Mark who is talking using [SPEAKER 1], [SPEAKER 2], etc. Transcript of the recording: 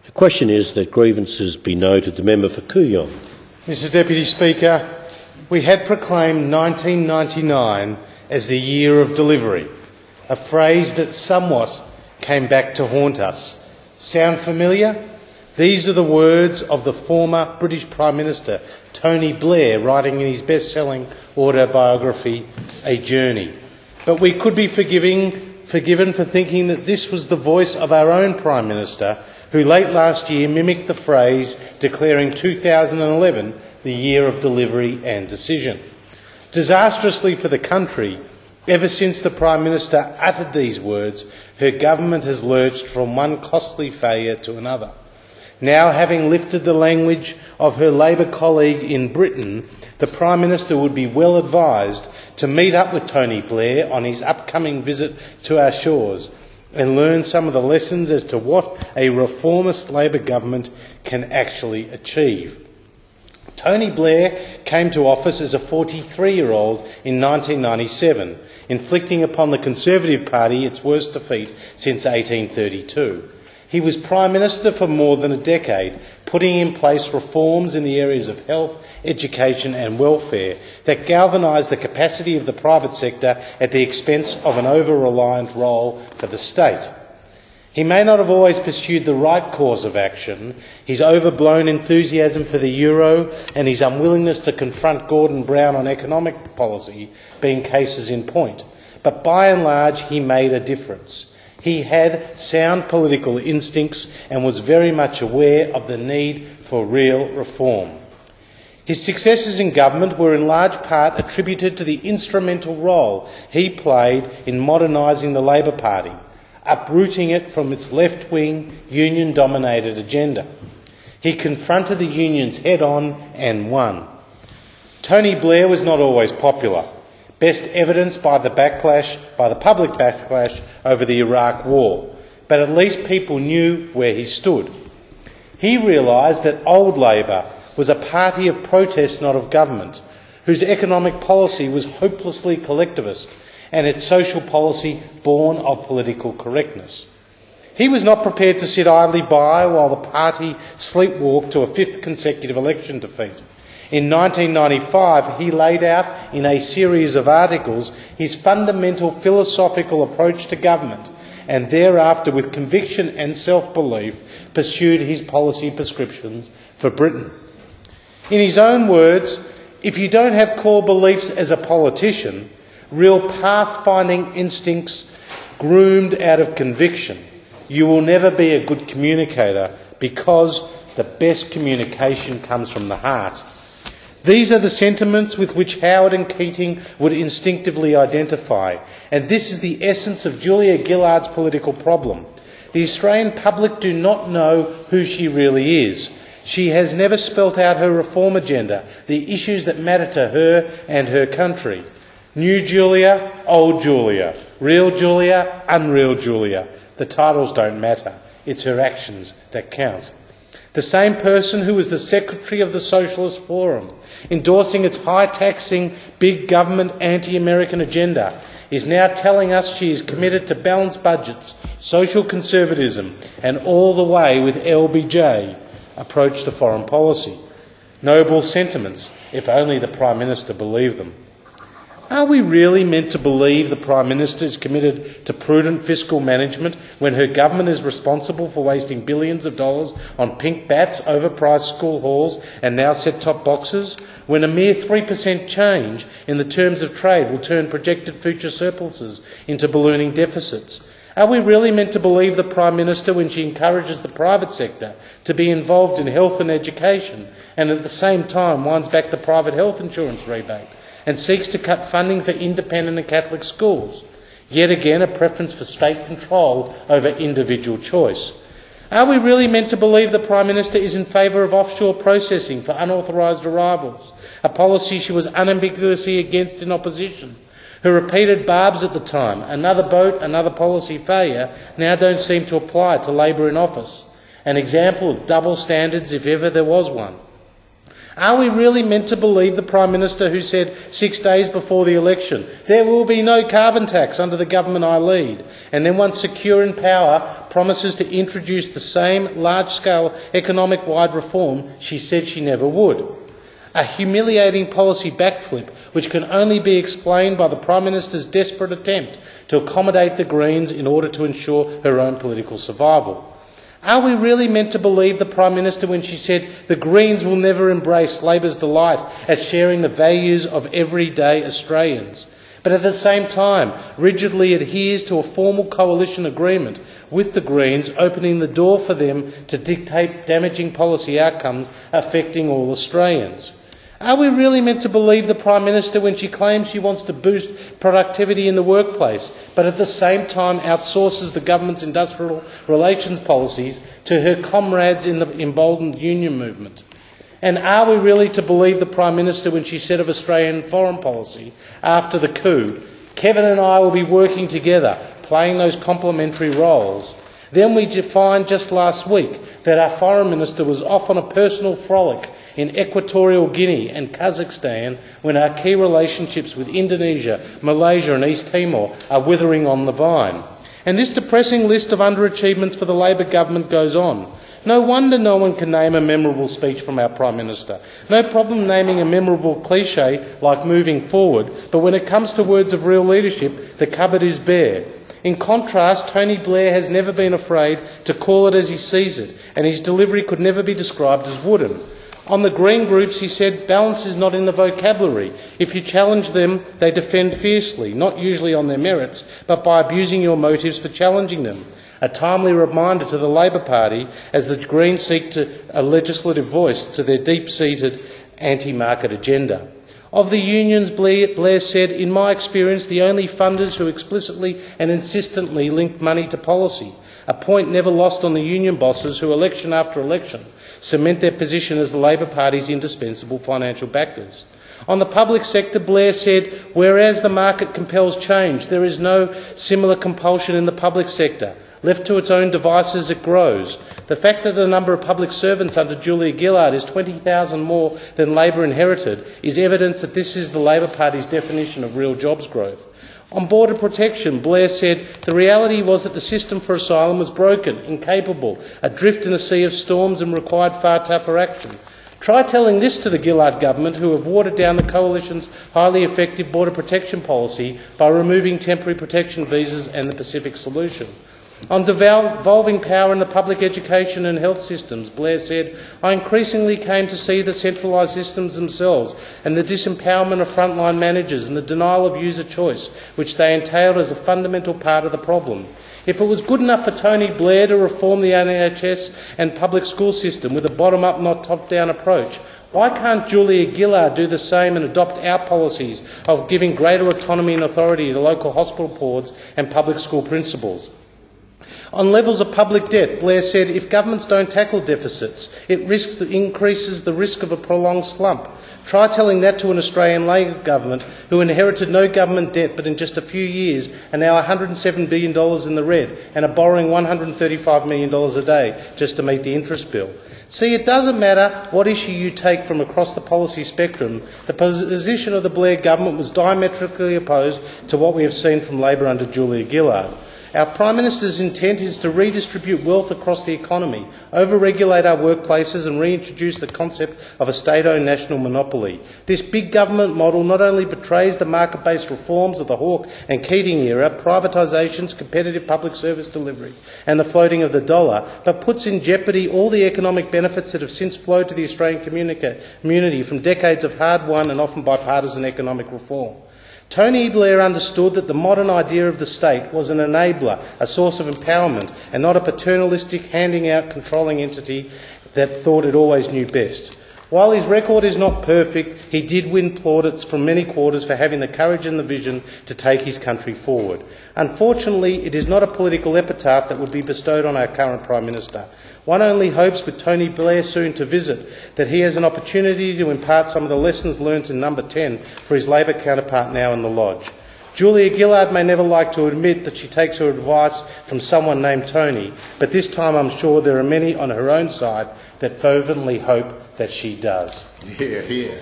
[SPEAKER 1] The question is that grievances be noted. The member for Kooyong.
[SPEAKER 2] Mr Deputy Speaker, we had proclaimed 1999 as the year of delivery, a phrase that somewhat came back to haunt us. Sound familiar? These are the words of the former British Prime Minister, Tony Blair, writing in his best-selling autobiography, A Journey. But we could be forgiven for thinking that this was the voice of our own Prime Minister, who late last year mimicked the phrase, declaring 2011 the year of delivery and decision. Disastrously for the country, ever since the Prime Minister uttered these words, her government has lurched from one costly failure to another. Now, having lifted the language of her Labor colleague in Britain, the Prime Minister would be well advised to meet up with Tony Blair on his upcoming visit to our shores and learn some of the lessons as to what a reformist Labor government can actually achieve. Tony Blair came to office as a 43-year-old in 1997, inflicting upon the Conservative Party its worst defeat since 1832. He was Prime Minister for more than a decade, putting in place reforms in the areas of health, education and welfare that galvanised the capacity of the private sector at the expense of an over-reliant role for the state. He may not have always pursued the right course of action, his overblown enthusiasm for the euro and his unwillingness to confront Gordon Brown on economic policy being cases in point, but by and large he made a difference. He had sound political instincts and was very much aware of the need for real reform. His successes in government were in large part attributed to the instrumental role he played in modernising the Labor Party, uprooting it from its left-wing, union-dominated agenda. He confronted the unions head-on and won. Tony Blair was not always popular, best evidenced by the public backlash over the Iraq War, but at least people knew where he stood. He realised that old Labor was a party of protest, not of government, whose economic policy was hopelessly collectivist and its social policy born of political correctness. He was not prepared to sit idly by while the party sleepwalked to a fifth consecutive election defeat. In 1995, he laid out in a series of articles his fundamental philosophical approach to government and thereafter, with conviction and self-belief, pursued his policy prescriptions for Britain. In his own words, if you don't have core beliefs as a politician, real path-finding instincts groomed out of conviction, you will never be a good communicator because the best communication comes from the heart. These are the sentiments with which Howard and Keating would instinctively identify, and this is the essence of Julia Gillard's political problem. The Australian public do not know who she really is. She has never spelt out her reform agenda, the issues that matter to her and her country. New Julia, old Julia, real Julia, unreal Julia. The titles don't matter. It's her actions that count. The same person who was the Secretary of the Socialist Forum, endorsing its high-taxing, big government anti-American agenda, is now telling us she is committed to balanced budgets, social conservatism and all the way with LBJ approach to foreign policy. Noble sentiments, if only the Prime Minister believed them. Are we really meant to believe the Prime Minister is committed to prudent fiscal management when her government is responsible for wasting billions of dollars on pink bats, overpriced school halls and now set-top boxes, when a mere 3% change in the terms of trade will turn projected future surpluses into ballooning deficits? Are we really meant to believe the Prime Minister when she encourages the private sector to be involved in health and education and at the same time winds back the private health insurance rebate and seeks to cut funding for independent and Catholic schools? Yet again, a preference for state control over individual choice. Are we really meant to believe the Prime Minister is in favour of offshore processing for unauthorised arrivals, a policy she was unambiguously against in opposition? Her repeated barbs at the time, another boat, another policy failure, now don't seem to apply to Labor in office. An example of double standards if ever there was one. Are we really meant to believe the Prime Minister who said 6 days before the election, there will be no carbon tax under the government I lead, and then once secure in power promises to introduce the same large-scale economic-wide reform she said she never would? A humiliating policy backflip which can only be explained by the Prime Minister's desperate attempt to accommodate the Greens in order to ensure her own political survival. Are we really meant to believe the Prime Minister when she said the Greens will never embrace Labor's delight at sharing the values of everyday Australians, but at the same time rigidly adheres to a formal coalition agreement with the Greens, opening the door for them to dictate damaging policy outcomes affecting all Australians? Are we really meant to believe the Prime Minister when she claims she wants to boost productivity in the workplace, but at the same time outsources the government's industrial relations policies to her comrades in the emboldened union movement? And are we really to believe the Prime Minister when she said of Australian foreign policy after the coup, Kevin and I will be working together, playing those complementary roles? Then we find just last week that our Foreign Minister was off on a personal frolic in Equatorial Guinea and Kazakhstan when our key relationships with Indonesia, Malaysia and East Timor are withering on the vine. And this depressing list of underachievements for the Labor government goes on. No wonder no one can name a memorable speech from our Prime Minister. No problem naming a memorable cliche like moving forward, but when it comes to words of real leadership, the cupboard is bare. In contrast, Tony Blair has never been afraid to call it as he sees it, and his delivery could never be described as wooden. On the Green groups, he said, balance is not in the vocabulary. If you challenge them, they defend fiercely, not usually on their merits, but by abusing your motives for challenging them. A timely reminder to the Labor Party as the Greens seek a legislative voice to their deep-seated anti-market agenda. Of the unions, Blair said, in my experience, the only funders who explicitly and insistently linked money to policy, a point never lost on the union bosses who, election after election, cement their position as the Labor Party's indispensable financial backers. On the public sector, Blair said, whereas the market compels change, there is no similar compulsion in the public sector. Left to its own devices, it grows. The fact that the number of public servants under Julia Gillard is 20,000 more than Labor inherited is evidence that this is the Labor Party's definition of real jobs growth. On border protection, Blair said the reality was that the system for asylum was broken, incapable, adrift in a sea of storms and required far tougher action. Try telling this to the Gillard government, who have watered down the coalition's highly effective border protection policy by removing temporary protection visas and the Pacific solution. On devolving power in the public education and health systems, Blair said, I increasingly came to see the centralised systems themselves and the disempowerment of frontline managers and the denial of user choice, which they entailed as a fundamental part of the problem. If it was good enough for Tony Blair to reform the NHS and public school system with a bottom-up, not top-down approach, why can't Julia Gillard do the same and adopt our policies of giving greater autonomy and authority to local hospital boards and public school principals? On levels of public debt, Blair said if governments don't tackle deficits, it increases the risk of a prolonged slump. Try telling that to an Australian Labor government who inherited no government debt but in just a few years are now $107 billion in the red and are borrowing $135 million a day just to meet the interest bill. See, it doesn't matter what issue you take from across the policy spectrum, the position of the Blair government was diametrically opposed to what we have seen from Labor under Julia Gillard. Our Prime Minister's intent is to redistribute wealth across the economy, over-regulate our workplaces and reintroduce the concept of a state-owned national monopoly. This big government model not only betrays the market-based reforms of the Hawke and Keating era, privatisations, competitive public service delivery and the floating of the dollar, but puts in jeopardy all the economic benefits that have since flowed to the Australian community from decades of hard-won and often bipartisan economic reform. Tony Blair understood that the modern idea of the state was an enabler, a source of empowerment, and not a paternalistic, handing-out, controlling entity that thought it always knew best. While his record is not perfect, he did win plaudits from many quarters for having the courage and the vision to take his country forward. Unfortunately, it is not a political epitaph that would be bestowed on our current Prime Minister. One only hopes, with Tony Blair soon to visit, that he has an opportunity to impart some of the lessons learnt in Number 10 for his Labor counterpart now in the Lodge. Julia Gillard may never like to admit that she takes her advice from someone named Tony, but this time I'm sure there are many on her own side that fervently hope that she does.
[SPEAKER 3] Hear, hear.